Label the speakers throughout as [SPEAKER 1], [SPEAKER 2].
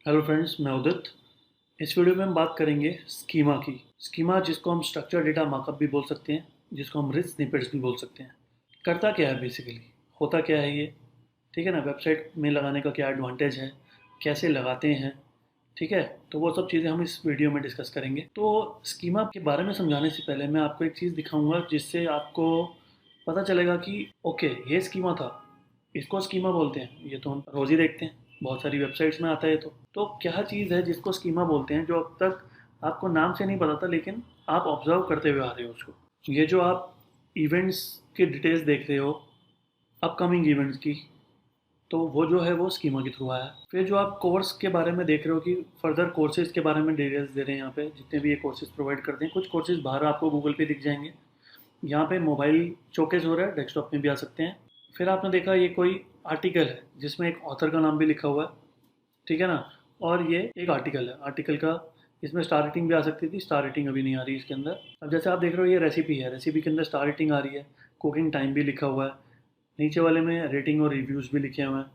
[SPEAKER 1] Hello friends, मैं उदित। इस video में हम बात करेंगे स्कीमा की। स्कीमा जिसको हम स्ट्रक्चर डेटा मार्कअप भी बोल सकते हैं, जिसको हम रिच स्निपेट्स भी बोल सकते हैं। करता क्या है बेसिकली, होता क्या है ये, ठीक है ना। वेबसाइट में लगाने का क्या एडवांटेज है, कैसे लगाते हैं, ठीक है। तो वो सब चीज़ें हम इस वीडियो में डिस्कस करेंगे। तो स्कीमा के बारे में समझाने से पहले मैं आपको एक चीज़ दिखाऊंगा जिससे आपको पता चलेगा कि ओके, ये स्कीमा था, इसको स्कीमा बोलते हैं। ये तो हम रोज़ ही देखते हैं, बहुत सारी वेबसाइट्स में आता है। तो क्या चीज़ है जिसको स्कीमा बोलते हैं, जो अब तक आपको नाम से नहीं पता था लेकिन आप ऑब्जर्व करते हुए आ रहे हो उसको। ये जो आप इवेंट्स की डिटेल्स देख रहे हो, अपकमिंग इवेंट्स की, तो वो जो है वो स्कीमा के थ्रू आया। फिर जो आप कोर्स के बारे में देख रहे हो कि फर्दर कोर्सेज के बारे में डिटेल्स दे रहे हैं यहाँ पे, जितने भी ये कोर्सेज प्रोवाइड करते हैं। कुछ कोर्सेज बाहर आपको गूगल पे दिख जाएंगे, यहाँ पे मोबाइल शोकेस हो रहा है, डेस्कटॉप में भी आ सकते हैं। फिर आपने देखा ये कोई आर्टिकल है जिसमें एक ऑथर का नाम भी लिखा हुआ है, ठीक है ना। और ये एक आर्टिकल है, आर्टिकल का इसमें स्टार रेटिंग भी आ सकती थी, स्टार रेटिंग अभी नहीं आ रही इसके अंदर। अब जैसे आप देख रहे हो ये रेसिपी है, रेसिपी के अंदर स्टार रेटिंग आ रही है, कुकिंग टाइम भी लिखा हुआ है, नीचे वाले में रेटिंग और रिव्यूज़ भी लिखे हुए हैं,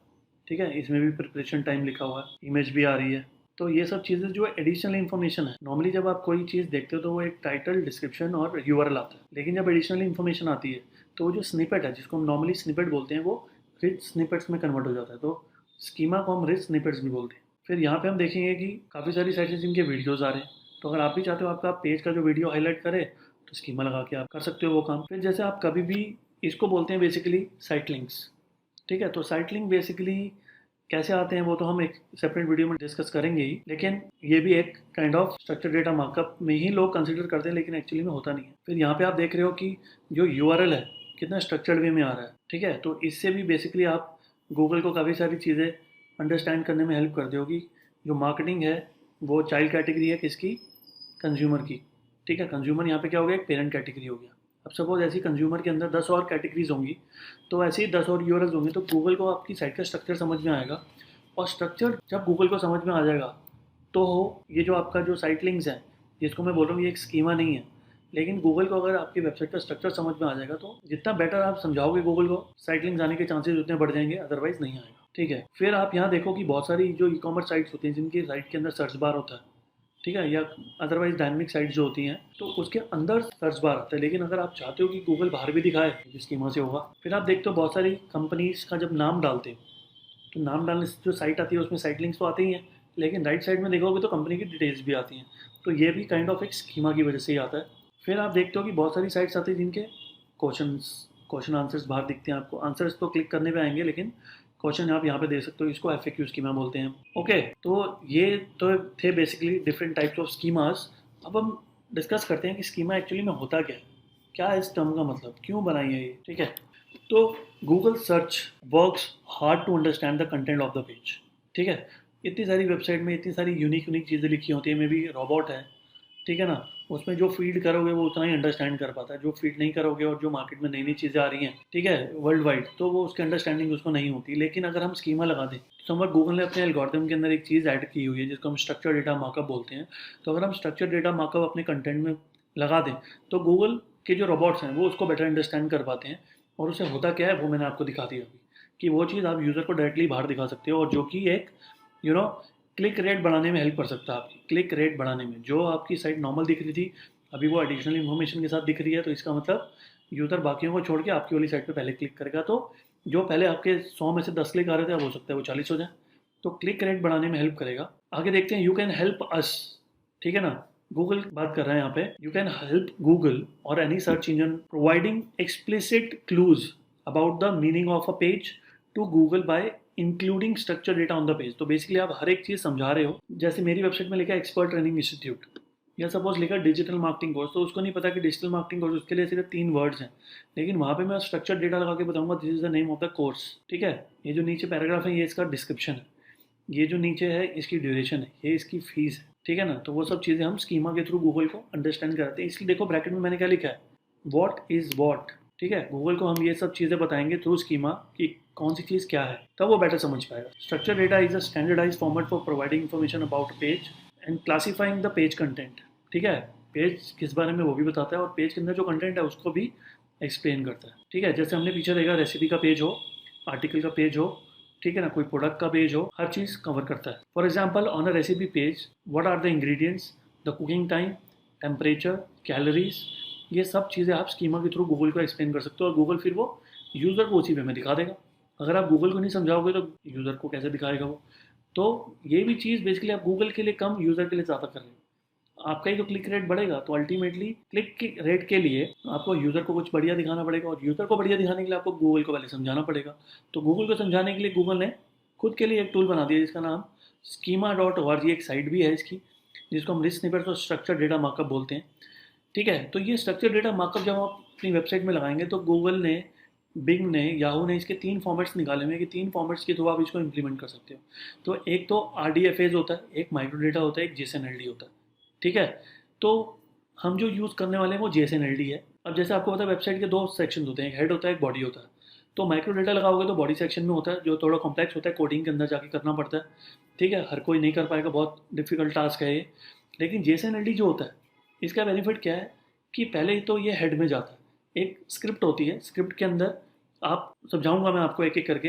[SPEAKER 1] ठीक है। इसमें भी प्रिपरेशन टाइम लिखा हुआ है, इमेज भी आ रही है। तो ये सब चीज़ें जो एडिशनल इन्फॉर्मेशन है, नॉर्मली जब आप कोई चीज़ देखते हो तो वो एक टाइटल, डिस्क्रिप्शन और यूआरएल आता है। लेकिन जब एडिशनल इन्फॉर्मेशन आती है तो वो जो स्निपेट है, जिसको हम नॉर्मली स्निपेट बोलते हैं, वो रिच स्निपेट्स में कन्वर्ट हो जाता है। तो स्कीमा को हम रिच स्निपेट्स भी बोलते हैं। फिर यहाँ पे हम देखेंगे कि काफ़ी सारी साइट्स हैं जिनके वीडियोज़ आ रहे हैं। तो अगर आप भी चाहते हो आपका पेज का जो वीडियो हाईलाइट करे, तो स्कीमा लगा के आप कर सकते हो वो काम। फिर जैसे आप कभी भी, इसको बोलते हैं बेसिकली साइट लिंक्स, ठीक है। तो साइट लिंक बेसिकली कैसे आते हैं वो तो हम एक सेपरेट वीडियो में डिस्कस करेंगे ही, लेकिन ये भी एक kind of structure data markup में ही लोग कंसिडर करते हैं, लेकिन एक्चुअली में होता नहीं है। फिर यहाँ पे आप देख रहे हो कि जो यूआरएल है कितना स्ट्रक्चर्ड वे में आ रहा है, ठीक है। तो इससे भी बेसिकली आप गूगल को काफ़ी सारी चीज़ें अंडरस्टैंड करने में हेल्प कर दोगी। जो मार्केटिंग है वो चाइल्ड कैटेगरी है किसकी, कंज्यूमर की, ठीक है। कंज्यूमर यहाँ पे क्या हो गया, एक पेरेंट कैटेगरी हो गया। अब सपोज ऐसी कंज्यूमर के अंदर 10 और कैटेगरीज होंगी, तो ऐसे ही 10 और यूआरएल्स होंगे, तो गूगल को आपकी साइट का स्ट्रक्चर समझ में आएगा। और स्ट्रक्चर जब गूगल को समझ में आ जाएगा, तो ये जो आपका जो साइट लिंक्स हैं, जिसको मैं बोल रहा हूँ ये एक स्कीमा नहीं है, लेकिन गूगल को अगर आपकी वेबसाइट का स्ट्रक्चर समझ में आ जाएगा, तो जितना बेटर आप समझाओगे गूगल को, साइट लिंक्स आने के चांसेस उतने बढ़ जाएंगे, अदरवाइज नहीं आएगा, ठीक है। फिर आप यहाँ देखो कि बहुत सारी जो ई कॉमर्स साइट्स होती हैं जिनकी साइट के अंदर सर्च बार होता है, ठीक है, या अदरवाइज डायनेमिक साइट्स जो होती हैं, तो उसके अंदर सर्च बार आता है। लेकिन अगर आप चाहते हो कि गूगल बाहर भी दिखाए, जिस स्कीमा से होगा, फिर आप देखते हो बहुत सारी कंपनीज का जब नाम डालते हो, तो नाम डालने से जो साइट आती है उसमें साइट लिंक्स तो आते ही हैं, लेकिन राइट साइड में देखोगे तो कंपनी की डिटेल्स भी आती हैं। तो ये भी काइंड ऑफ एक स्कीमा की वजह से ही आता है। फिर आप देखते हो कि बहुत सारी साइट्स आती हैं जिनके क्वेश्चन आंसर्स बाहर दिखते हैं आपको। आंसर्स तो क्लिक करने पे आएंगे, लेकिन क्वेश्चन आप यहाँ पे दे सकते हो। इसको एफएक्यू स्कीमा बोलते हैं। ओके, तो ये तो थे basically different types of schemas. अब हम डिस्कस करते हैं कि स्कीमा एक्चुअली में होता क्या है इस टर्म का मतलब, क्यों बनाई है ये, ठीक है। तो Google search works hard to understand the content of the page, ठीक है। इतनी सारी वेबसाइट में इतनी सारी यूनिक यूनिक चीज़ें लिखी होती है, मे बी रोबोट है, ठीक है ना। उसमें जो फीड करोगे वो उतना ही अंडरस्टैंड कर पाता है, जो फीड नहीं करोगे और जो मार्केट में नई नई चीज़ें आ रही हैं, ठीक है, वर्ल्ड वाइड, तो वो उसकी अंडरस्टैंडिंग उसको नहीं होती। लेकिन अगर हम स्कीमा लगा दें, तो समझ गूगल ने अपने एल्गोरिथम के अंदर एक चीज़ ऐड की हुई है जिसको हम स्ट्रक्चर डेटा मार्कअप बोलते हैं। तो अगर हम स्ट्रक्चर डेटा मार्कअप अपने कंटेंट में लगा दें, तो गूगल के जो रोबोट्स हैं वो उसको बेटर अंडरस्टैंड कर पाते हैं। और उसे होता क्या है वो मैंने आपको दिखा दिया अभी, कि वो चीज़ आप यूज़र को डायरेक्टली बाहर दिखा सकते हो, और जो कि एक यू नो क्लिक रेट बढ़ाने में हेल्प कर सकता है। आपकी क्लिक रेट बढ़ाने में, जो आपकी साइट नॉर्मल दिख रही थी, अभी वो एडिशनल इन्फॉर्मेशन के साथ दिख रही है, तो इसका मतलब यूज़र बाकियों को छोड़ के आपकी वाली साइट पे पहले क्लिक करेगा। तो जो पहले आपके 100 में से 10 क्लिक आ रहे थे, अब हो सकता है वो 40 हो जाए। तो क्लिक रेट बढ़ाने में हेल्प करेगा। आगे देखते हैं, यू कैन हेल्प अस, ठीक है ना। गूगल बात कर रहे हैं यहाँ पे। यू कैन हेल्प गूगल और any search engine providing explicit clues about the meaning of a page to Google by including structure data on the page. तो बेसिकली आप हर एक चीज़ समझा रहे हो। जैसे मेरी वेबसाइट में लिखा है एक्सपर्ट ट्रेनिंग इंस्टीट्यूट, या सपोज लिखा डिजिटल मार्केटिंग कोर्स, तो उसको नहीं पता कि डिजिटल मार्केटिंग कोर्स, उसके लिए सिर्फ 3 वर्ड्स हैं। लेकिन वहाँ पे मैं स्ट्रक्चर डेटा लगा के बताऊंगा this is the name of the course, ठीक है। ये जो नीचे पैराग्राफ है ये इसका डिस्क्रिप्शन है, ये जो नीचे है इसकी ड्यूरेशन है, ये इसकी फीस है, ठीक है ना। तो वो सब चीज़ें हम स्कीमा के थ्रू गूगल को अंडरस्टैंड कराते हैं। इसलिए देखो ब्रैकेट में मैंने क्या लिखा है, वॉट इज़ वॉट, ठीक है। गूगल को हम ये सब चीज़ें बताएंगे थ्रू स्कीमा कि कौन सी चीज़ क्या है, तब वो बेटर समझ पाएगा। Structure data is a standardize format for providing information about page and classifying the page content, ठीक है। पेज किस बारे में वो भी बताता है, और पेज के अंदर जो कंटेंट है उसको भी एक्सप्लेन करता है, ठीक है। जैसे हमने पीछे देखा, रेसिपी का पेज हो, आर्टिकल का पेज हो, ठीक है ना, कोई प्रोडक्ट का पेज हो, हर चीज़ कवर करता है। For example on a recipe page, what are the ingredients, the cooking time, temperature, calories, ये सब चीज़ें आप स्कीमा के थ्रू गूगल को एक्सप्लेन कर सकते हो और गूगल फिर वो यूज़र को उसी वे में दिखा देगा। अगर आप गूगल को नहीं समझाओगे तो यूज़र को कैसे दिखाएगा वो। तो ये भी चीज़ बेसिकली आप गूगल के लिए कम, यूज़र के लिए ज़्यादा कर रहे हो। आपका ही तो क्लिक रेट बढ़ेगा, तो अल्टीमेटली क्लिक के रेट के लिए आपको यूज़र को कुछ बढ़िया दिखाना पड़ेगा और यूज़र को बढ़िया दिखाने के लिए आपको गूगल को पहले समझाना पड़ेगा। तो गूगल को समझाने के लिए गूगल ने खुद के लिए एक टूल बना दिया जिसका नाम schema.org, एक साइट भी है इसकी, जिसको हम रिच स्निपेट्स और स्ट्रक्चर डेटा मार्कअप बोलते हैं। ठीक है, तो ये स्ट्रक्चर डेटा मार्कअप जब आप अपनी वेबसाइट में लगाएंगे तो गूगल ने, बिंग ने, याहू ने इसके 3 फॉर्मेट्स निकाले हुए हैं कि 3 फॉर्मेट्स के थ्रू आप इसको इंप्लीमेंट कर सकते हो। तो एक तो RDFAs होता है, एक माइक्रो डेटा होता है, एक JSON-LD होता है। ठीक है, तो हम जो यूज़ करने वाले हैं वो JSON-LD है। अब जैसे आपको पता है वेबसाइट के 2 सेक्शन होते हैं, एक हेड होता है, एक बॉडी होता है। तो माइक्रो डेटा लगाओगे तो बॉडी सेक्शन में होता है, जो थोड़ा कॉम्प्लेक्स होता है, कोडिंग के अंदर जाके करना पड़ता है। ठीक है, हर कोई नहीं कर पाएगा, बहुत डिफिकल्ट टास्क है ये। लेकिन JSON-LD जो होता है, इसका बेनिफिट क्या है कि पहले ही तो ये हेड में जाता है, एक स्क्रिप्ट होती है, स्क्रिप्ट के अंदर आप समझाऊंगा मैं आपको एक एक करके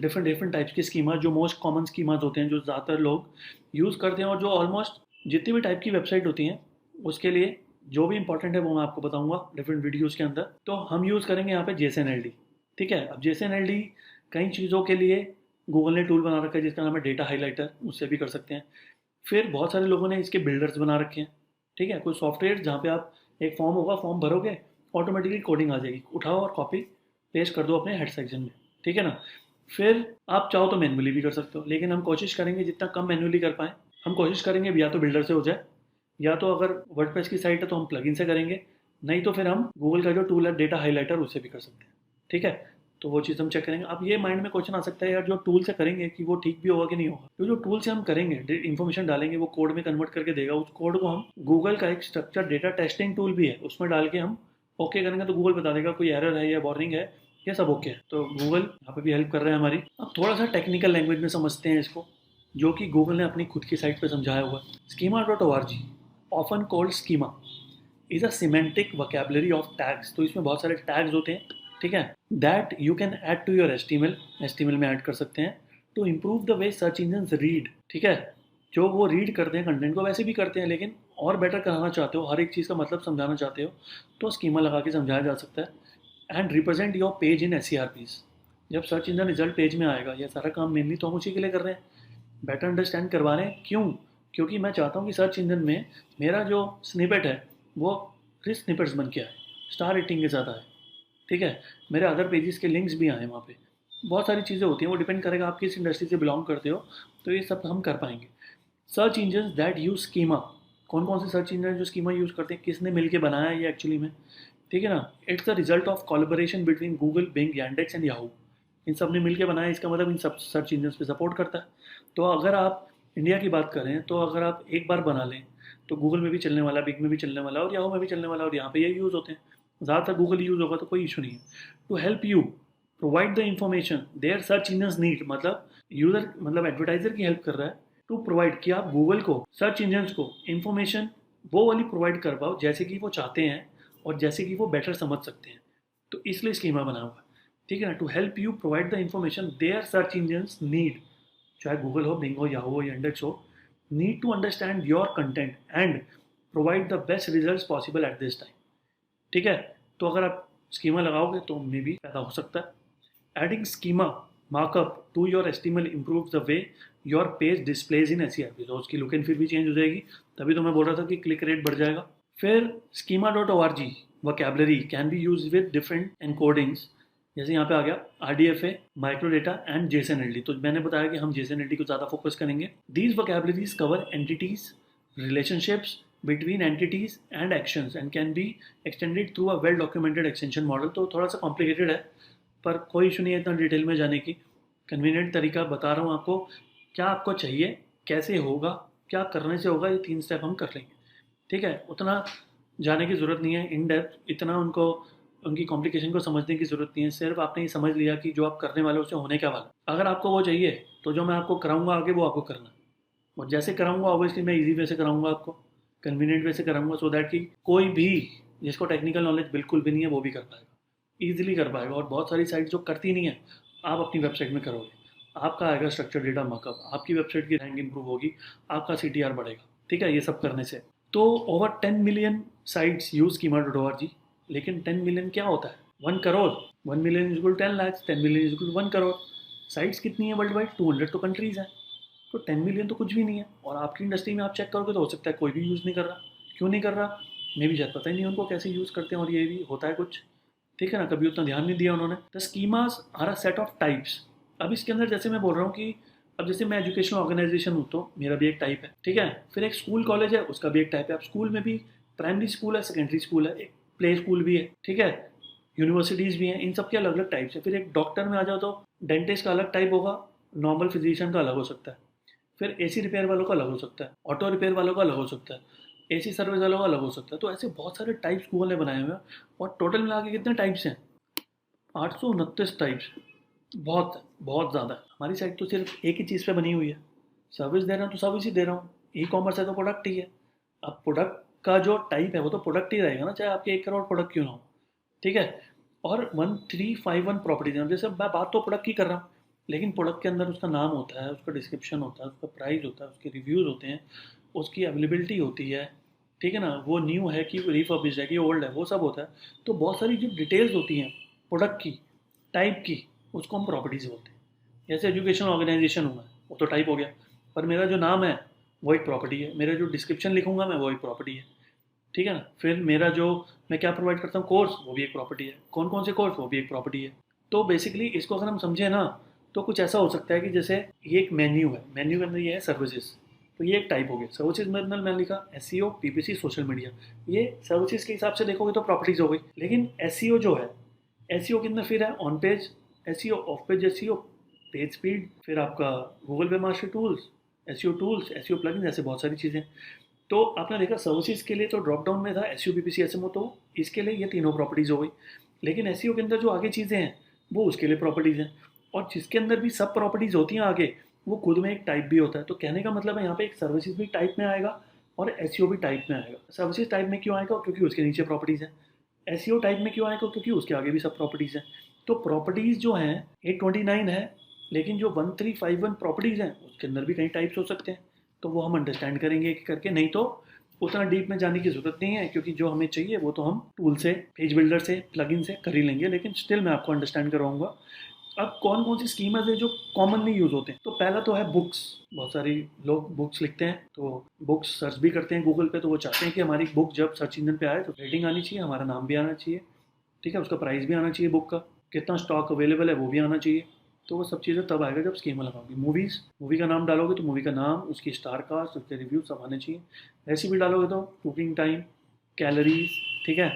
[SPEAKER 1] डिफरेंट डिफरेंट टाइप्स की स्कीमा, जो मोस्ट कॉमन स्कीमाज होते हैं, जो ज़्यादातर लोग यूज़ करते हैं और जो ऑलमोस्ट जितनी भी टाइप की वेबसाइट होती हैं उसके लिए जो भी इंपॉर्टेंट है वो मैं आपको बताऊंगा डिफरेंट वीडियोज़ के अंदर। तो हम यूज़ करेंगे यहाँ पे JSON-LD। ठीक है, अब JSON-LD कई चीज़ों के लिए गूगल ने टूल बना रखा है जिसका नाम है डेटा हाईलाइटर, उससे भी कर सकते हैं। फिर बहुत सारे लोगों ने इसके बिल्डर्स बना रखे हैं। ठीक है, कोई सॉफ्टवेयर जहाँ पे आप एक फॉर्म होगा, फॉर्म भरोगे, ऑटोमेटिकली कोडिंग आ जाएगी, उठाओ और कॉपी पेस्ट कर दो अपने हेड सेक्शन में। ठीक है ना, फिर आप चाहो तो मैनुअली भी कर सकते हो, लेकिन हम कोशिश करेंगे जितना कम मैनुअली कर पाएँ। हम कोशिश करेंगे या तो बिल्डर से हो जाए, या तो अगर वर्डप्रेस की साइट है तो हम प्लगइन से करेंगे, नहीं तो फिर हम गूगल का जो टूल है डेटा हाईलाइटर, उससे भी कर सकते हैं। ठीक है, तो वो चीज़ हम चेक करेंगे। अब ये माइंड में क्वेश्चन आ सकता है यार, जो टूल से करेंगे कि वो ठीक भी होगा कि नहीं होगा। तो जो टूल से हम करेंगे, इन्फॉर्मेशन डालेंगे, वो कोड में कन्वर्ट करके देगा, उस कोड को हम गूगल का एक स्ट्रक्चर डेटा टेस्टिंग टूल भी है, उसमें डाल के हम ओके करेंगे तो गूगल बता देगा कोई एरर है या वार्निंग है, ये सब ओके है। तो गूगल यहाँ पे भी हेल्प कर रहे हैं हमारी। अब थोड़ा सा टेक्निकल लैंग्वेज में समझते हैं इसको, जो कि गूगल ने अपनी खुद की साइट पर समझाया हुआ है। schema.org, often called schema, is a semantic vocabulary of tags. तो इसमें बहुत सारे टैग्स होते हैं, ठीक है, that you can add to your HTML में ऐड कर सकते हैं to improve the way search engine read. ठीक है, जो वो रीड करते हैं कंटेंट को वैसे भी करते हैं, लेकिन और बेटर कराना चाहते हो, हर एक चीज़ का मतलब समझाना चाहते हो, तो स्कीमा लगा के समझाया जा सकता है। And represent your page in SERPs। जब सर्च इंजन रिजल्ट पेज में आएगा, यह सारा काम मेनली तो हम उसी के लिए कर रहे हैं, बेटर अंडरस्टैंड करवा रहे हैं। क्यों? क्योंकि मैं चाहता हूँ कि सर्च इंजन में मेरा जो स्निपेट है वो रिच स्निपेट्स बन के आए, स्टार रेटिंग के साथ आए। ठीक है, मेरे अदर पेजेस के लिंक्स भी आए वहाँ पे। बहुत सारी चीज़ें होती हैं, वो डिपेंड करेगा आप किस इंडस्ट्री से बिलोंग करते हो, तो ये सब हम कर पाएंगे। Search engine that use schema, कौन कौन से सर्च इंजन जो स्कीमा यूज़ करते हैं, किसने मिलके बनाया है ये एक्चुअली में। ठीक है ना, it's the result of collaboration between Google, Bing, Yandex and Yahoo. इन सब ने मिलकर बनाया, इसका मतलब इन सब सर्च इंजन पे सपोर्ट करता है। तो अगर आप इंडिया की बात करें तो अगर आप एक बार बना लें तो गूगल में भी चलने वाला, बिग में भी चलने वाला और याहू में भी चलने वाला, और यहाँ पे ये यूज़ होते हैं, ज़्यादातर गूगल यूज़ होगा तो कोई इशू नहीं है। To help you provide the information their search engines need, मतलब यूज़र, मतलब एडवर्टाइजर की हेल्प कर रहा है टू प्रोवाइड, कि आप गूगल को, सर्च इंजन्स को इन्फॉर्मेशन वो वाली प्रोवाइड कर पाओ जैसे कि वो चाहते हैं और जैसे कि वो बेटर समझ सकते हैं। तो इसलिए स्कीमा बना हुआ है। ठीक है ना, to help you provide the information their search engines need, चाहे गूगल हो, बिंग हो, याहू हो, इंडेक्स हो, need to understand your content and provide the best result possible at this time. ठीक है, तो अगर आप स्कीमा लगाओगे तो उनमें भी पैदा हो सकता है। Adding schema markup to your HTML improve the way your page displays in SERP, तो उसकी लुक एंड फील भी चेंज हो जाएगी। तभी तो मैं बोल रहा था कि क्लिक रेट बढ़ जाएगा। फिर schema.org vocabulary can be use with different encodings, जैसे यहाँ पे आ गया RDFA, माइक्रोडेटा एंड JSON-LD। तो मैंने बताया कि हम JSON-LD को ज़्यादा फोकस करेंगे। These vocabularies cover entities, relationships between entities and actions and can be extended through a well documented extension model। तो थोड़ा सा कॉम्प्लिकेटेड है, पर कोई इशू नहीं है इतना डिटेल में जाने की। कन्वीनियंट तरीका बता रहा हूँ आपको, क्या आपको चाहिए, कैसे होगा, क्या करने से होगा, ये 3 स्टेप हम कर लेंगे। ठीक है, उतना जाने की ज़रूरत नहीं है इन डेप्थ, इतना उनको, उनकी कॉम्प्लिकेशन को समझने की ज़रूरत नहीं है। सिर्फ आपने ये समझ लिया कि जो आप करने वाले हो उससे होने क्या वाला। अगर आपको वो चाहिए तो जो मैं आपको कराऊंगा आगे वो आपको करना है, और जैसे कराऊंगा ऑब्वियसली मैं इजी वे से कराऊंगा, आपको कन्वीनियंट वे से कराऊंगा, सो दैट कि कोई भी जिसको टेक्निकल नॉलेज बिल्कुल भी नहीं है वो भी कर पाएगा, ईजिली कर पाएगा। और बहुत सारी साइट जो करती नहीं है, आप अपनी वेबसाइट में करोगे। आपका आएगा स्ट्रक्चर डेटा मार्कअप, आपकी वेबसाइट की रैंक इंप्रूव होगी, आपका CTR बढ़ेगा। ठीक है, ये सब करने से। तो over 10 million sites use schema.org। लेकिन 10 मिलियन क्या होता है? 1 crore. 1 million is 10 lakh, 10 million is 1 crore. Sites कितनी है वर्ल्ड वाइड? 200 तो कंट्रीज हैं। तो 10 मिलियन तो कुछ भी नहीं है। और आपकी इंडस्ट्री में आप चेक करोगे तो हो सकता है कोई भी यूज़ नहीं कर रहा। क्यों नहीं कर रहा? मे भी शायद पता ही नहीं उनको कैसे यूज़ करते हैं, और ये भी होता है कुछ। ठीक है ना, कभी उतना ध्यान नहीं दिया उन्होंने। The schemas are a set of types. अब इसके अंदर जैसे मैं बोल रहा हूँ कि अब जैसे मैं एजुकेशनल ऑर्गेनाइजेशन हूँ तो मेरा भी एक टाइप है। ठीक है, फिर एक स्कूल कॉलेज है, उसका भी एक टाइप है। अब स्कूल में भी प्राइमरी स्कूल है, सेकेंडरी स्कूल है, एक प्ले स्कूल भी है। ठीक है, यूनिवर्सिटीज़ भी हैं, इन सब के अलग अलग टाइप्स है। फिर एक डॉक्टर में आ जाओ तो डेंटिस्ट का अलग टाइप होगा, नॉर्मल फिजिशियन का अलग हो सकता है। फिर AC रिपेयर वालों का अलग हो सकता है, ऑटो रिपेयर वालों का अलग हो सकता है, AC सर्विस वालों का अलग हो सकता है। तो ऐसे बहुत सारे टाइप्स गूगल ने बनाए हुए हैं। और टोटल मिला के कितने टाइप्स हैं? 829 टाइप्स। बहुत बहुत ज़्यादा है। हमारी साइट तो सिर्फ एक ही चीज़ पे बनी हुई है। सर्विस दे रहा हूँ तो सर्विस ही दे रहा हूँ। E-कॉमर्स है तो प्रोडक्ट ही है। अब प्रोडक्ट का जो टाइप है वो तो प्रोडक्ट ही रहेगा ना, चाहे आपके 1 करोड़ प्रोडक्ट क्यों ना हो। ठीक है। और 1351 प्रॉपर्टीज हैं। जैसे मैं बात तो प्रोडक्ट की कर रहा हूँ, लेकिन प्रोडक्ट के अंदर उसका नाम होता है, उसका डिस्क्रिप्शन होता है, उसका प्राइस होता है, उसके रिव्यूज़ होते हैं, उसकी अवेलेबिलिटी होती है। ठीक है ना, वो न्यू है कि रिफर्बिश्ड है कि ओल्ड है, वो सब होता है। तो बहुत सारी जो डिटेल्स होती हैं प्रोडक्ट की, टाइप की, उसको हम प्रॉपर्टीज़ बोलते हैं। जैसे एजुकेशन ऑर्गेनाइजेशन हूँ मैं, वो तो टाइप हो गया। पर मेरा जो नाम है वो एक प्रॉपर्टी है, मेरा जो डिस्क्रिप्शन लिखूंगा मैं वो एक प्रॉपर्टी है। ठीक है ना, फिर मेरा जो मैं क्या प्रोवाइड करता हूँ कोर्स, वो भी एक प्रॉपर्टी है। कौन कौन से कोर्स, वो भी एक प्रॉपर्टी है। तो बेसिकली इसको अगर हम समझे ना, तो कुछ ऐसा हो सकता है कि जैसे ये एक मेन्यू है, मेन्यू के अंदर ये है सर्विसेज। तो ये एक टाइप हो गया सर्विसेज में। मैंने लिखा SEO, PPC, सोशल मीडिया। ये सर्विसेज के हिसाब से देखोगे तो प्रॉपर्टीज हो गई। लेकिन SEO जो है, SEO के अंदर फिर है on page SEO, of page SEO, page speed, फिर आपका गूगल पे master tools, SEO tools, SEO plugin, ऐसे बहुत सारी चीज़ें। तो आपने देखा सर्विसेज के लिए तो ड्रॉप डाउन में था SEO, PPC, SMO। तो इसके लिए ये तीनों प्रॉपर्टीज़ हो गई। लेकिन SEO के अंदर जो आगे चीज़ें हैं वो उसके लिए प्रॉपर्टीज़ हैं। और जिसके अंदर भी सब प्रॉपर्टीज़ होती हैं आगे, वो खुद में एक टाइप भी होता है। तो कहने का मतलब है यहाँ पे एक सर्विसेज भी टाइप में आएगा और SEO भी टाइप में आएगा। सर्विसेज टाइप में क्यों आएगा? क्योंकि उसके नीचे प्रॉपर्टीज़ हैं। SEO टाइप में क्यों आएगा? क्योंकि उसके आगे भी सब प्रॉपर्टीज़ हैं। तो प्रॉपर्टीज़ जो हैं 829 है, लेकिन जो 1351 प्रॉपर्टीज़ हैं उसके अंदर भी कई टाइप्स हो सकते हैं। तो वो हम अंडरस्टैंड करेंगे एक करके, नहीं तो उतना डीप में जाने की ज़रूरत नहीं है, क्योंकि जो हमें चाहिए वो तो हम टूल से, पेज बिल्डर से, प्लगइन से कर ही लेंगे। लेकिन स्टिल मैं आपको अंडरस्टैंड करवाऊंगा। अब कौन कौन सी स्कीमर्स है जो कॉमनली यूज़ होते हैं? तो पहला तो है बुक्स। बहुत सारी लोग बुक्स लिखते हैं, तो बुक्स सर्च भी करते हैं गूगल पे। तो वो चाहते हैं कि हमारी बुक जब सर्च इंजन पे आए तो रेटिंग आनी चाहिए, हमारा नाम भी आना चाहिए। ठीक है, उसका प्राइस भी आना चाहिए, बुक का कितना स्टॉक अवेलेबल है वो भी आना चाहिए। तो वो सब चीज़ें तब आएगा जब स्कीमा लगाओगे। मूवीज़, मूवी का नाम डालोगे तो मूवी का नाम, उसकी स्टार कास्ट, उसके रिव्यू सब आने चाहिए। रेसिपी डालोगे तो कुकिंग टाइम, कैलोरीज। ठीक है,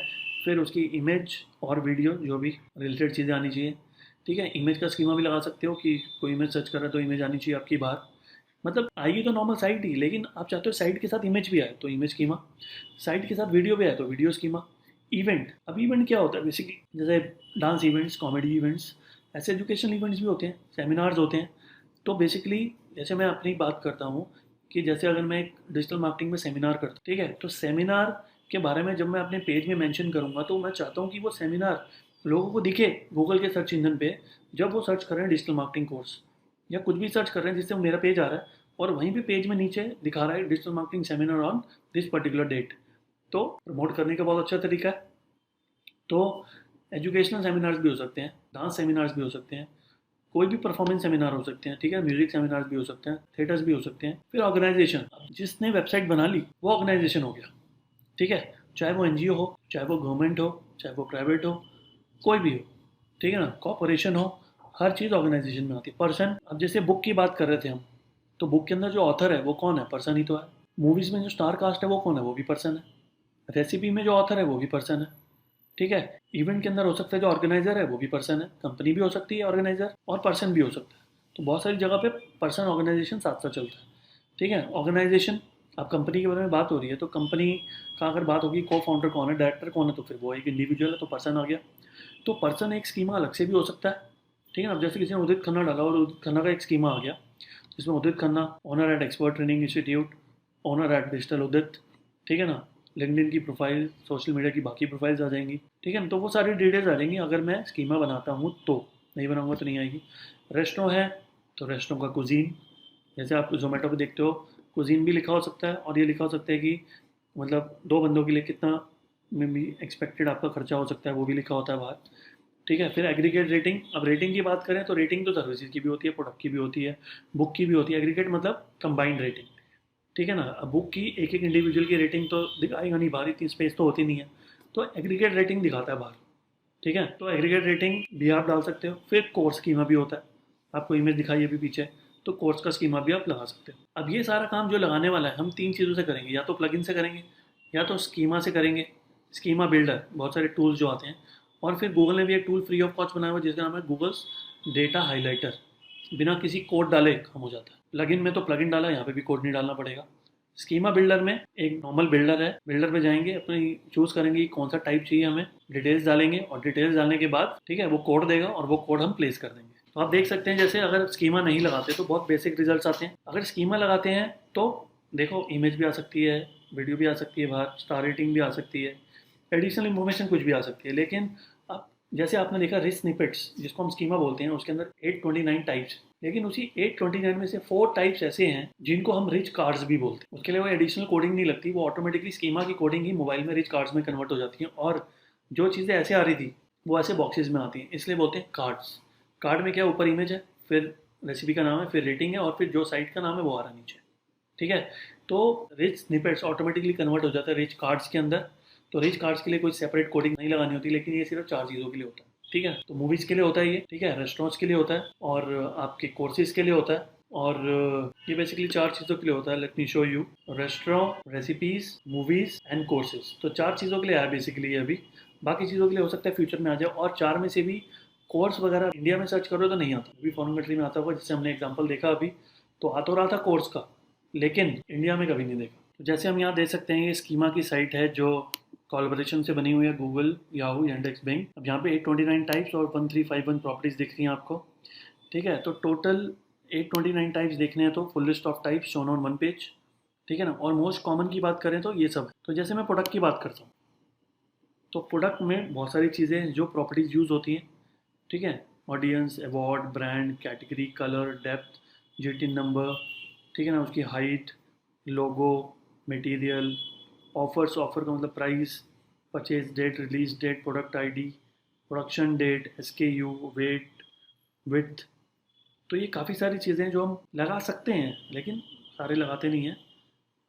[SPEAKER 1] फिर उसकी इमेज और वीडियो जो भी रिलेटेड चीज़ें आनी चाहिए। ठीक है, इमेज का स्कीमा भी लगा सकते हो कि कोई इमेज सर्च कर रहा है तो इमेज आनी चाहिए आपकी बाहर। मतलब आएगी तो नॉर्मल साइट ही, लेकिन आप चाहते हो साइट के साथ इमेज भी आए तो इमेज स्कीमा, साइट के साथ वीडियो भी आए तो वीडियो स्कीमा। इवेंट, अब इवेंट क्या होता है बेसिकली? जैसे डांस इवेंट्स, कॉमेडी इवेंट्स, ऐसे एजुकेशनल इवेंट्स भी होते हैं, सेमिनार्स होते हैं। तो बेसिकली जैसे मैं अपनी बात करता हूँ कि जैसे अगर मैं एक डिजिटल मार्केटिंग में सेमिनार करता हूँ, ठीक है, तो सेमिनार के बारे में जब मैं अपने पेज में मेंशन करूँगा तो मैं चाहता हूँ कि वो सेमिनार लोगों को दिखे गूगल के सर्च इंजन पे, जब वो सर्च कर रहे हैं डिजिटल मार्केटिंग कोर्स या कुछ भी सर्च कर रहे हैं जिससे मेरा पेज आ रहा है, और वहीं पे पेज में नीचे दिखा रहा है digital marketing seminar on this particular date. तो प्रमोट करने का बहुत अच्छा तरीका है। तो एजुकेशनल सेमिनार्स भी हो सकते हैं, डांस सेमिनार्स भी हो सकते हैं, कोई भी परफॉर्मेंस सेमिनार हो सकते हैं। ठीक है, म्यूजिक सेमिनार्स भी हो सकते हैं, थिएटर्स भी हो सकते हैं। फिर ऑर्गेनाइजेशन, जिसने वेबसाइट बना ली वो ऑर्गेनाइजेशन हो गया। ठीक है, चाहे वो NGO हो, चाहे वो गवर्नमेंट हो, चाहे वो प्राइवेट हो, कोई भी हो। ठीक है ना, कॉरपोरेशन हो, हर चीज़ ऑर्गेनाइजेशन में आती है। पर्सन, अब जैसे बुक की बात कर रहे थे हम, तो बुक के अंदर जो ऑथर है वो कौन है? पर्सन ही तो है। मूवीज़ में जो स्टार कास्ट है वो कौन है? वो भी पर्सन है। रेसिपी में जो ऑथर है वो भी पर्सन है। ठीक है, इवेंट के अंदर हो सकता है जो ऑर्गेनाइजर है वो भी पर्सन है, कंपनी भी हो सकती है ऑर्गेनाइजर, और पर्सन भी हो सकता है। तो बहुत सारी जगह पे पर्सन ऑर्गेनाइजेशन साथ साथ चलता है। ठीक है, ऑर्गेनाइजेशन, अब कंपनी के बारे में बात हो रही है तो कंपनी का अगर बात होगी को फाउंडर कौन है, डायरेक्टर कौन है, तो फिर वो एक इंडिविजुअल है तो पर्सन आ गया। तो पर्सन एक स्कीमा अलग से भी हो सकता है। ठीक है ना, अब जैसे किसी ने उदित खन्ना डाला और उदित खन्ना का एक स्कीमा आ गया जिसमें Udit Khanna, owner at expert training institute, owner at digital Udit. ठीक है ना, लिंक्डइन की प्रोफाइल, सोशल मीडिया की बाकी प्रोफाइल्स आ जाएंगी। ठीक है ना, तो वो सारी डिटेल्स आ जाएंगी अगर मैं स्कीमा बनाता हूँ तो। नहीं बनाऊंगा तो नहीं आएगी। रेस्टोरेंट है, तो रेस्टोरेंट का कुजीन, जैसे आप जोमेटो पे देखते हो कुजीन भी लिखा हो सकता है, और ये लिखा हो सकता है कि मतलब 2 बंदों के लिए कितना में भी एक्सपेक्टेड आपका खर्चा हो सकता है, वो भी लिखा होता है बाहर। ठीक है, फिर एग्रीगेट रेटिंग। अब रेटिंग की बात करें तो रेटिंग तो सर्विसेज की भी होती है, प्रोडक्ट की भी होती है, बुक की भी होती है। एग्रीगेट मतलब कंबाइंड रेटिंग। ठीक है ना, अब बुक की एक एक इंडिविजुअल की रेटिंग तो दिखाएगा नहीं बाहर, इतनी स्पेस तो होती नहीं है, तो एग्रीगेट रेटिंग दिखाता है बाहर। ठीक है, तो एग्रीगेट रेटिंग भी आप डाल सकते हो। फिर कोर्स स्कीमा भी होता है, आपको इमेज दिखाई है अभी पीछे, तो कोर्स का स्कीमा भी आप लगा सकते हो। अब ये सारा काम जो लगाने वाला है हम 3 चीज़ों से करेंगे, या तो प्लगइन से करेंगे, या तो स्कीमा से करेंगे, स्कीमा बिल्डर, बहुत सारे टूल्स जो आते हैं। और फिर गूगल ने भी एक टूल फ्री ऑफ कॉस्ट बनाया हुआ जिसका नाम है गूगल्स डेटा हाईलाइटर, बिना किसी कोड डाले काम हो जाता है। प्लगइन में तो प्लगइन डाला, यहाँ पे भी कोड नहीं डालना पड़ेगा। स्कीमा बिल्डर में एक नॉर्मल बिल्डर है, बिल्डर पे जाएंगे, अपनी चूज करेंगे कि कौन सा टाइप चाहिए हमें, डिटेल्स डालेंगे, और डिटेल्स डालने के बाद ठीक है वो कोड देगा, और वो कोड हम प्लेस कर देंगे। तो आप देख सकते हैं जैसे अगर स्कीमा नहीं लगाते तो बहुत बेसिक रिजल्ट्स आते हैं, अगर स्कीमा लगाते हैं तो देखो इमेज भी आ सकती है, वीडियो भी आ सकती है बाहर, स्टार रेटिंग भी आ सकती है, एडिशनल इन्फॉर्मेशन कुछ भी आ सकती है। लेकिन अब जैसे आपने देखा रिच स्निपेट्स जिसको हम स्कीमा बोलते हैं, उसके अंदर 829 टाइप्स, लेकिन उसी 829 में से 4 टाइप्स ऐसे हैं जिनको हम रिच कार्ड्स भी बोलते हैं। उसके लिए वो एडिशनल कोडिंग नहीं लगती, वो ऑटोमेटिकली स्कीमा की कोडिंग ही मोबाइल में रिच कार्ड्स में कन्वर्ट हो जाती है, और जो चीज़ें ऐसे आ रही थी वो ऐसे बॉक्सेस में आती हैं, इसलिए बोलते हैं कार्ड्स। कार्ड में क्या, ऊपर इमेज है, फिर रेसिपी का नाम है, फिर रेटिंग है, और फिर जो साइट का नाम है वो आ रहा नीचे। ठीक है, तो रिच स्निपेट्स ऑटोमेटिकली कन्वर्ट हो जाता है रिच कार्ड्स के अंदर। तो रिच कार्ड्स के लिए कोई सेपरेट कोडिंग नहीं लगानी होती, लेकिन ये सिर्फ 4 चीज़ों के लिए होता है। ठीक है, तो मूवीज़ के लिए होता है ये, ठीक है, रेस्टोरेंट्स के लिए होता है, और आपके कोर्सेज के लिए होता है, और ये बेसिकली 4 चीज़ों के लिए होता है। Let me show you, restaurant, recipes, movies and courses, तो 4 चीज़ों के लिए है बेसिकली ये अभी। बाकी चीज़ों के लिए हो सकता है फ्यूचर में आ जाए, और 4 में से भी कोर्स वगैरह इंडिया में सर्च करो तो नहीं आता, अभी फॉरेन कंट्री में आता होगा, जैसे हमने एग्जाम्पल देखा अभी, तो आ तो रहा था कोर्स का, लेकिन इंडिया में कभी नहीं देखा। तो जैसे हम यहाँ देख सकते हैं ये स्कीमा की साइट है जो कोलैबोरेशन से बनी हुई है, गूगल, याहू, यांडेक्स, बिंग। अब यहाँ पे 829 टाइप्स और 1351 प्रॉपर्टीज दिख रही हैं आपको। ठीक है, तो टोटल 829 टाइप्स देखने हैं तो full list of types shown on one page. ठीक है ना, और मोस्ट कॉमन की बात करें तो ये सब है। तो जैसे मैं प्रोडक्ट की बात करता हूँ, तो प्रोडक्ट में बहुत सारी चीज़ें हैं जो प्रॉपर्टीज़ यूज़ होती हैं। ठीक है, audience, award, brand, category, colour, depth, GTIN number, ठीक है ना, उसकी height, logo, material, offers, offer का मतलब price, purchase date, release date, product ID, production date, SKU, weight, width. तो ये काफ़ी सारी चीज़ें हैं जो हम लगा सकते हैं, लेकिन सारे लगाते नहीं हैं।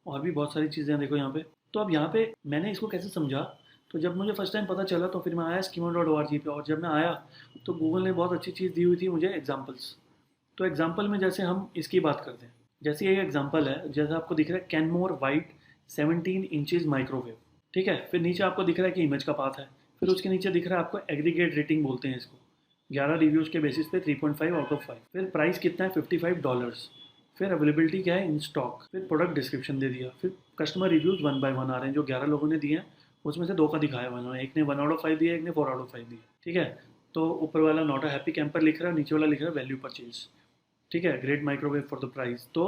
[SPEAKER 1] और भी बहुत सारी चीज़ें हैं देखो यहाँ पे। तो अब यहाँ पे मैंने इसको कैसे समझा, तो जब मुझे फर्स्ट टाइम पता चला तो फिर मैं आया schema.org पे, और जब मैं आया तो गूगल ने बहुत अच्छी चीज़ दी हुई थी मुझे, एग्जाम्पल्स। तो एग्जाम्पल में जैसे हम इसकी बात करते हैं, जैसे ये एग्जाम्पल है, जैसे आपको दिख रहा है कैनमोर वाइट 17 इंचेस माइक्रोवेव। ठीक है, फिर नीचे आपको दिख रहा है कि इमेज का पाथ है, फिर उसके नीचे दिख रहा है आपको एग्रीगेट रेटिंग बोलते हैं इसको, 11 रिव्यूज़ के बेसिस पे 3.5 आउट ऑफ 5। फिर प्राइस कितना है, $55। फिर अवेलेबिलिटी क्या है, इन स्टॉक। फिर प्रोडक्ट डिस्क्रिप्शन दे दिया। फिर कस्टमर रिव्यूज़ 1 बाय 1 आ रहे हैं, जो 11 लोगों ने दिए हैं उसमें से 2 का दिखाया हुआ है, एक ने 1 आउट ऑफ 5 दिया, एक ने 4 आउट ऑफ 5 दिया। ठीक है, तो ऊपर वाला नॉट अ हैप्पी कैंपर लिख रहा है, नीचे वाला लिख रहा है वैल्यू परचेज। ठीक है, great microwave for the price. तो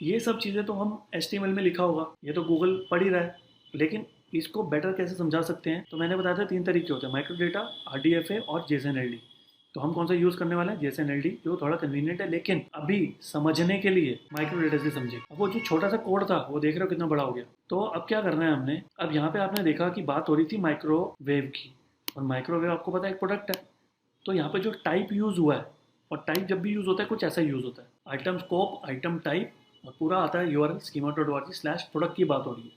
[SPEAKER 1] ये सब चीज़ें तो हम HTML में लिखा होगा, ये तो गूगल पढ़ ही रहा है, लेकिन इसको बेटर कैसे समझा सकते हैं, तो मैंने बताया था 3 तरीके होते हैं, माइक्रो डेटा, RDFA और JSON-LD। तो हम कौन सा यूज़ करने वाले हैं, JSON-LD, जो थोड़ा कन्वीनियंट है, लेकिन अभी समझने के लिए माइक्रो डेटा से समझे। अब वो जो छोटा सा कोड था वो देख रहे हो कितना बड़ा हो गया। तो अब क्या करना है हमने, अब यहाँ पे आपने देखा कि बात हो रही थी माइक्रोवेव की, और माइक्रोवेव आपको पता है एक प्रोडक्ट है। तो यहाँ पे जो टाइप यूज़ हुआ है, और टाइप जब भी यूज़ होता है कुछ ऐसा यूज़ होता है, आइटम स्कोप, आइटम टाइप, और पूरा आता है URL schema.org/प्रोडक्ट की बात हो रही है।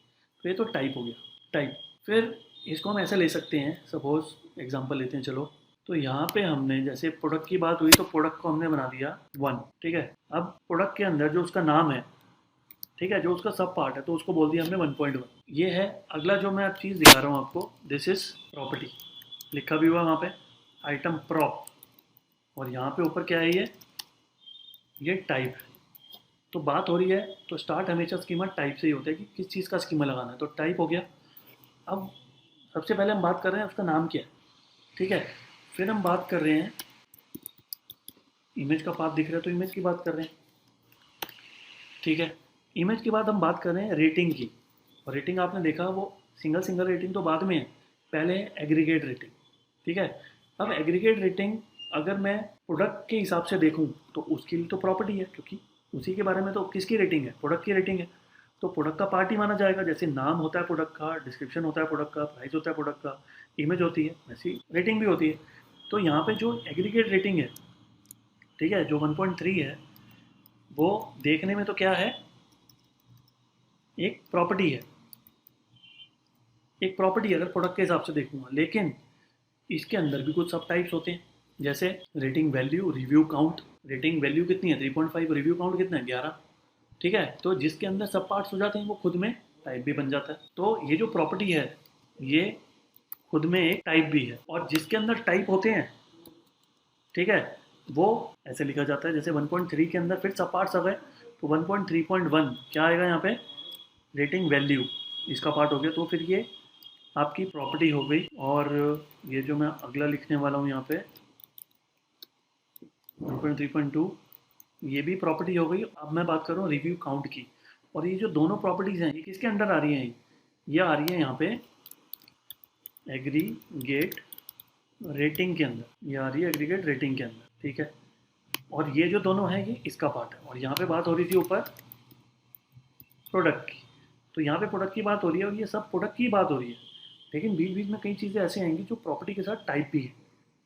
[SPEAKER 1] तो ये तो टाइप हो गया, टाइप। फिर इसको हम ऐसे ले सकते हैं, सपोज एग्जांपल लेते हैं चलो। तो यहाँ पे हमने जैसे प्रोडक्ट की बात हुई तो प्रोडक्ट को हमने बना दिया 1। ठीक है, अब प्रोडक्ट के अंदर जो उसका नाम है, ठीक है, जो उसका सब पार्ट है, तो उसको बोल दिया हमने 1.1। ये है। अगला जो मैं अब चीज़ दिखा रहा हूँ आपको, दिस इज प्रॉपर्टी, लिखा भी हुआ वहाँ पे आइटम प्रॉप, और यहाँ पे ऊपर क्या है, ये टाइप है। तो बात हो रही है, तो स्टार्ट हमेशा स्कीमा टाइप से ही होता है कि किस चीज़ का स्कीमा लगाना है, तो टाइप हो गया। अब सबसे पहले हम बात कर रहे हैं उसका नाम क्या है। ठीक है, फिर हम बात कर रहे हैं, इमेज का पाथ दिख रहा है तो इमेज की बात कर रहे हैं। ठीक है, इमेज के बाद हम बात कर रहे हैं रेटिंग की, और रेटिंग आपने देखा वो सिंगल सिंगल रेटिंग तो बाद में है, पहले है एग्रीगेट रेटिंग। ठीक है, अब एग्रीगेट रेटिंग अगर मैं प्रोडक्ट के हिसाब से देखूँ तो उसके लिए तो प्रॉपर्टी है, क्योंकि उसी के बारे में तो किसकी रेटिंग है, प्रोडक्ट की रेटिंग है। तो प्रोडक्ट का पार्ट ही माना जाएगा। जैसे नाम होता है प्रोडक्ट का, डिस्क्रिप्शन होता है प्रोडक्ट का, प्राइस होता है प्रोडक्ट का, इमेज होती है, वैसी रेटिंग भी होती है। तो यहाँ पे जो एग्रीगेट रेटिंग है, ठीक है, जो 1.3 है, वो देखने में तो क्या है, एक प्रॉपर्टी है। एक प्रॉपर्टी अगर प्रोडक्ट के हिसाब से देखूंगा, लेकिन इसके अंदर भी कुछ सब टाइप्स होते हैं। जैसे rating value, review count. Rating value कितनी है, 3.5। रिव्यू काउंट कितना है, 11। ठीक है, तो जिसके अंदर सब पार्ट्स हो जाते हैं वो खुद में टाइप भी बन जाता है। तो ये जो प्रॉपर्टी है, ये खुद में एक टाइप भी है। और जिसके अंदर टाइप होते हैं, ठीक है, वो ऐसे लिखा जाता है। जैसे 1.3 के अंदर फिर सब पार्ट्स आ गए, तो 1.3.1 क्या आएगा यहाँ पे, रेटिंग वैल्यू, इसका पार्ट हो गया। तो फिर ये आपकी प्रॉपर्टी हो गई। और ये जो मैं अगला लिखने वाला हूँ यहाँ पे 1.3.2, ये भी प्रॉपर्टी हो गई। अब मैं बात कर रहा हूँ रिव्यू काउंट की। और ये जो दोनों प्रॉपर्टीज़ हैं, ये किसके अंडर आ रही हैं, ये आ रही है यहाँ पे एग्रीगेट रेटिंग के अंदर। ये आ रही है एग्रीगेट रेटिंग के अंदर, ठीक है। और ये जो दोनों है, ये इसका पार्ट है। और यहाँ पे बात हो रही थी ऊपर प्रोडक्ट की, तो यहाँ पे प्रोडक्ट की बात हो रही है और ये सब प्रोडक्ट की बात हो रही है। लेकिन बीच बीच में कई चीज़ें ऐसे आएंगी जो प्रॉपर्टी के साथ टाइप भी है,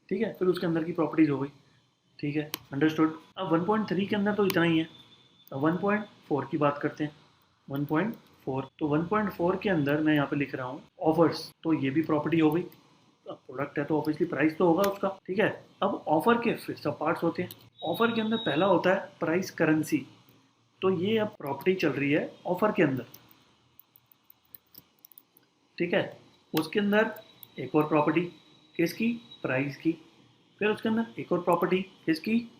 [SPEAKER 1] ठीक है, फिर उसके अंदर की प्रॉपर्टीज़ हो गई, ठीक है, अंडरस्टूड। अब 1.3 के अंदर तो इतना ही है। अब 1.4 की बात करते हैं। 1.4, तो 1.4 के अंदर मैं यहाँ पे लिख रहा हूँ ऑफर्स, तो ये भी प्रॉपर्टी हो गई। अब प्रोडक्ट है तो ऑब्वियसली प्राइस तो होगा उसका, ठीक है। अब ऑफर के फिर सब पार्ट्स होते हैं। ऑफर के अंदर पहला होता है प्राइस करेंसी, तो ये अब प्रॉपर्टी चल रही है ऑफर के अंदर, ठीक है। उसके अंदर एक और प्रॉपर्टी किसकी, प्राइस की। फिर उसके अंदर एक और प्रॉपर्टी किसकी,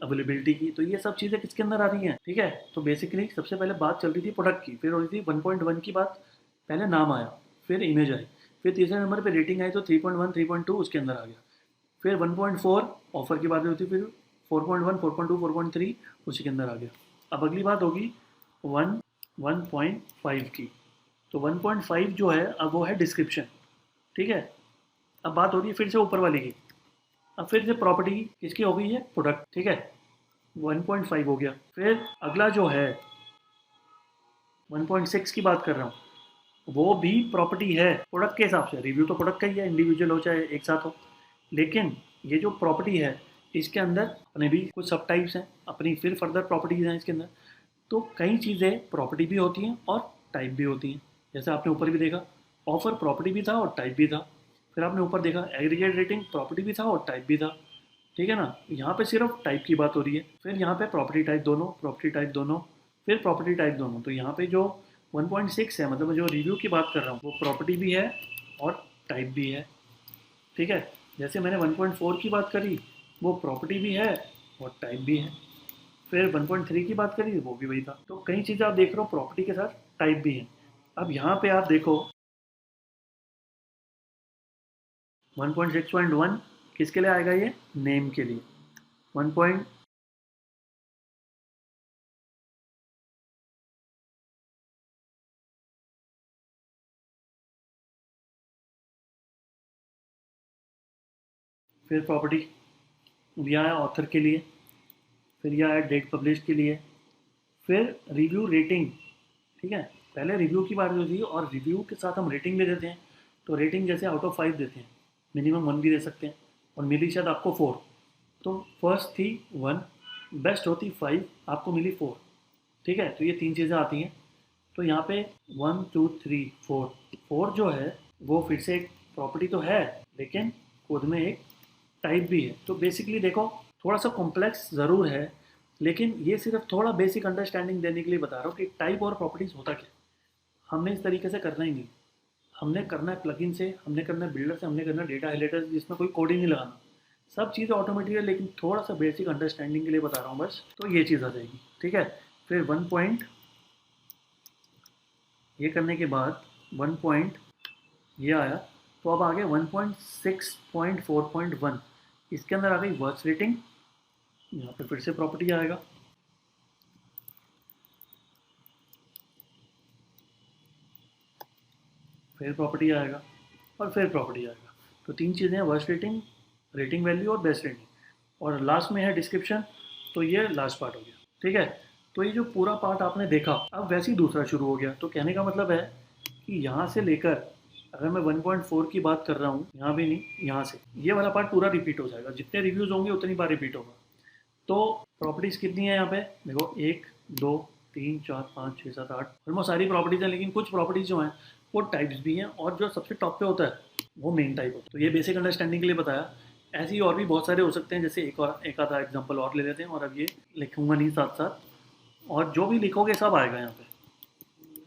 [SPEAKER 1] अवेलेबिलिटी की। तो ये सब चीज़ें किसके अंदर आ रही हैं, ठीक है। तो बेसिकली सबसे पहले बात चल रही थी प्रोडक्ट की, फिर हो रही थी 1.1 की बात, पहले नाम आया, फिर इमेज आई, फिर तीसरे नंबर पे रेटिंग आई, तो 3.1 3.2 उसके अंदर आ गया। फिर 1.4 ऑफर की बात होती, फिर 4.1 4.2 4.3 उसी के अंदर आ गया। अब अगली बात होगी 1.5 की। तो 1.5 जो है, अब वो है डिस्क्रिप्शन, ठीक है। अब बात हो रही है फिर से ऊपर वाले की। अब फिर से प्रॉपर्टी किसकी हो गई है, प्रोडक्ट, ठीक है, 1.5 हो गया। फिर अगला जो है 1.6 की बात कर रहा हूँ, वो भी प्रॉपर्टी है प्रोडक्ट के हिसाब से। रिव्यू तो प्रोडक्ट का ही है, इंडिविजुअल हो चाहे एक साथ हो। लेकिन ये जो प्रॉपर्टी है, इसके अंदर अपने भी कुछ सब टाइप्स हैं, अपनी फिर फर्दर प्रॉपर्टीज हैं इसके अंदर। तो कई चीज़ें प्रॉपर्टी भी होती हैं और टाइप भी होती हैं। जैसे आपने ऊपर भी देखा, ऑफर प्रॉपर्टी भी था और टाइप भी था। फिर आपने ऊपर देखा एग्रीगेट रेटिंग प्रॉपर्टी भी था और टाइप भी था, ठीक है ना। यहाँ पे सिर्फ टाइप की बात हो रही है। फिर यहाँ पे प्रॉपर्टी टाइप दोनों, प्रॉपर्टी टाइप दोनों, फिर प्रॉपर्टी टाइप दोनों। तो यहाँ पे जो 1.6 है, मतलब जो रिव्यू की बात कर रहा हूँ, वो प्रॉपर्टी भी है और टाइप भी है, ठीक है। जैसे मैंने 1.4 की बात करी, वो प्रॉपर्टी भी है और टाइप भी है। फिर 1.3 की बात करी, वो भी वही था। तो कई चीज़ें आप देख रहे हो प्रॉपर्टी के साथ टाइप भी है। अब यहाँ पे आप देखो 1.6.1 किसके लिए आएगा, ये नेम के लिए। 1 फिर प्रॉपर्टी यह आया ऑथर के लिए, फिर यह आया डेट पब्लिश के लिए, फिर रिव्यू रेटिंग, ठीक है। पहले रिव्यू की बात होती है और रिव्यू के साथ हम रेटिंग भी देते हैं। तो रेटिंग जैसे आउट ऑफ 5 देते हैं, मिनिमम 1 भी दे सकते हैं, और मिली शायद आपको 4। तो फर्स्ट थी 1, बेस्ट होती 5, आपको मिली 4, ठीक है। तो ये 3 चीज़ें आती हैं। तो यहाँ पे 1 2 3 4, 4 जो है वो फिर से एक प्रॉपर्टी तो है, लेकिन खुद में एक टाइप भी है। तो बेसिकली देखो, थोड़ा सा कॉम्प्लेक्स ज़रूर है, लेकिन ये सिर्फ थोड़ा बेसिक अंडरस्टैंडिंग देने के लिए बता रहा हूँ कि टाइप और प्रॉपर्टीज़ होता क्या। हमने इस तरीके से करना ही नहीं। हमने करना है प्लगइन से, हमने करना है बिल्डर से, हमने करना है डेटा हाइलाइटर, जिसमें कोई कोड ही नहीं लगाना। सब चीज़ें ऑटोमेटिक है, लेकिन थोड़ा सा बेसिक अंडरस्टैंडिंग के लिए बता रहा हूँ बस। तो ये चीज़ आ जाएगी, ठीक है। फिर 1 पॉइंट ये करने के बाद 1 पॉइंट ये आया, तो अब आ गया 1.6.4.1। इसके अंदर आ गई वर्ड्स रेटिंग, यहाँ पे फिर से प्रॉपर्टी आएगा, फिर प्रॉपर्टी आएगा और फिर प्रॉपर्टी आएगा। तो 3 चीज़ें हैं, वर्स्ट रेटिंग, रेटिंग वैल्यू और बेस्ट रेटिंग। और लास्ट में है डिस्क्रिप्शन। तो ये लास्ट पार्ट हो गया, ठीक है। तो ये जो पूरा पार्ट आपने देखा, अब वैसे ही दूसरा शुरू हो गया। तो कहने का मतलब है कि यहाँ से लेकर, अगर मैं 1.4 की बात कर रहा हूँ, यहाँ भी नहीं, यहाँ से ये वाला पार्ट पूरा रिपीट हो जाएगा। जितने रिव्यूज़ होंगे उतनी बार रिपीट होगा। तो प्रॉपर्टीज़ कितनी है यहाँ पे देखो, 1 2 3 4 5 6 7 8, ऑलमोस्ट सारी प्रॉपर्टीज़ हैं। लेकिन कुछ प्रॉपर्टीज़ जो हैं वो टाइप्स भी हैं, और जो सबसे टॉप पे होता है वो मेन टाइप होता है। तो ये बेसिक अंडरस्टैंडिंग के लिए बताया। ऐसे ही और भी बहुत सारे हो सकते हैं। जैसे एक आधा एग्जाम्पल और ले लेते हैं, और अब ये लिखूंगा नहीं साथ साथ, और जो भी लिखोगे सब आएगा यहाँ पे।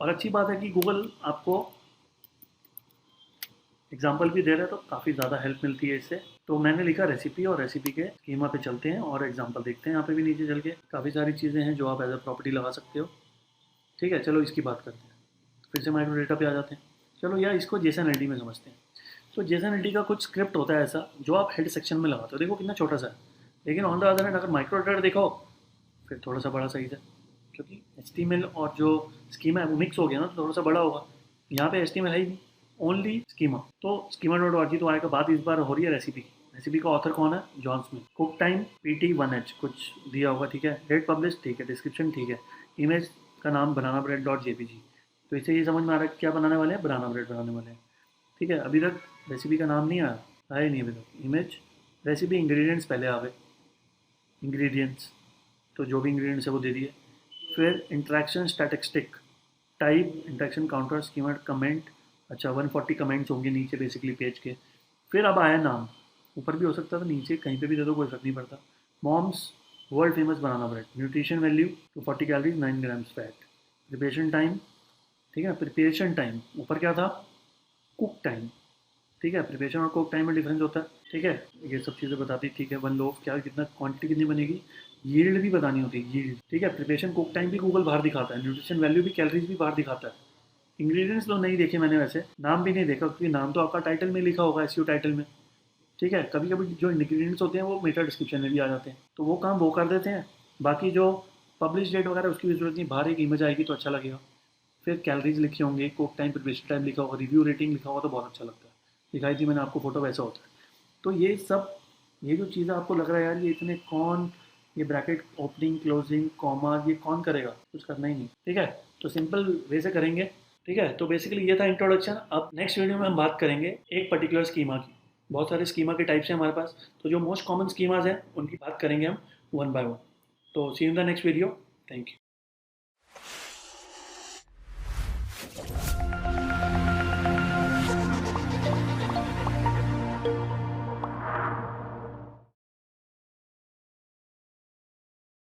[SPEAKER 1] और अच्छी बात है कि गूगल आपको एग्जाम्पल भी दे रहा है, तो काफ़ी ज़्यादा हेल्प मिलती है इससे। तो मैंने लिखा रेसिपी, और रेसिपी के स्कीमा पे चलते हैं और एग्जाम्पल देखते हैं। यहाँ पे भी नीचे चल के काफ़ी सारी चीज़ें हैं जो आप एज अ प्रॉपर्टी लगा सकते हो, ठीक है। चलो इसकी बात करते हैं, फिर से माइक्रो डेटा पे आ जाते हैं। चलो यार, इसको जेसएनएलडी में समझते हैं। तो जेसएनएलडी का कुछ स्क्रिप्ट होता है ऐसा, जो आप हेड सेक्शन में लगाते हो। देखो कितना छोटा सा है, लेकिन ऑन द अदर हैंड अगर माइक्रो डेटा देखो फिर थोड़ा सा बड़ा साइज है, क्योंकि HTML और जो स्कीमा है वो मिक्स हो गया ना, तो थोड़ा सा बड़ा होगा। यहाँ पे HTML है ही नहीं, ओनली स्कीमा। तो schema.org तो आएगा। बात इस बार हो रही है रेसिपी की। रेसिपी का ऑथर कौन है? John Smith. Cook time PT1H कुछ दिया होगा, ठीक है। डेट पब्लिश, ठीक है। डिस्क्रिप्शन, ठीक है। इमेज का नाम बनाना ब्रेड .jpg। तो इससे ये समझ में आ रहा है क्या बनाने वाले हैं, बनाना ब्रेड बनाने वाले हैं, ठीक है। अभी तक रेसिपी का नाम नहीं आया ही नहीं अभी तक। इमेज, रेसिपी, इंग्रेडिएंट्स पहले आ गए, इंग्रेडिएंट्स, तो जो भी इंग्रेडिएंट्स है वो दे दिए। फिर interaction statistic, type, interaction counter, schema, comment. अच्छा, 140 कमेंट्स होंगे नीचे बेसिकली पेज के। फिर अब आया नाम, ऊपर भी हो सकता था, नीचे कहीं पे भी दे दो, कोई फर्क नहीं पड़ता। Mom's world famous banana bread. Nutrition value 240 calories, 9 grams fat. Preparation time, ठीक है। प्रिपरेशन टाइम ऊपर क्या था? कुक टाइम, ठीक है। प्रिपरेशन और कुक टाइम में डिफरेंस होता है, ठीक है। ये सब चीज़ें बताती, ठीक है। 1 लोफ क्या, कितना क्वांटिटी कितनी बनेगी, यील्ड भी बतानी होती है, यील्ड, ठीक है। प्रिपरेशन कुक टाइम भी गूगल बाहर दिखाता है, न्यूट्रिशन वैल्यू भी, कैलोरीज भी बाहर दिखाता है। इंग्रेडिएंट्स तो नहीं देखे मैंने, वैसे नाम भी नहीं देखा, क्योंकि नाम तो आपका टाइटल में लिखा होगा, SEO टाइटल में, ठीक है। कभी कभी जो इंग्रेडिएंट्स होते हैं वो मेटा डिस्क्रिप्शन में भी आ जाते हैं, तो वो काम वो कर देते हैं। बाकी जो पब्लिश डेट वगैरह उसकी भी जरूरत नहीं, बाहर एक इमेज आएगी तो अच्छा लगेगा। फिर कैलोरीज लिखे होंगे, कुक टाइम, प्रिपरेशन टाइम लिखा होगा, रिव्यू रेटिंग लिखा होगा, तो बहुत अच्छा लगता है। दिखाई थी मैंने आपको फोटो, वैसा होता है। तो ये सब, ये जो चीज़ें आपको लग रहा है यार ये इतने कौन, ये ब्रैकेट ओपनिंग क्लोजिंग कॉमा ये कौन करेगा, कुछ करना ही नहीं, ठीक है। तो सिंपल वे से करेंगे, ठीक है। तो बेसिकली ये था इंट्रोडक्शन। अब नेक्स्ट वीडियो में हम बात करेंगे एक पर्टिकुलर स्कीमा की। बहुत सारे स्कीमा के टाइप्स हैं हमारे पास, तो जो मोस्ट कॉमन स्कीमाज हैं उनकी बात करेंगे हम वन बाय वन। तो see in the next video. Thank you.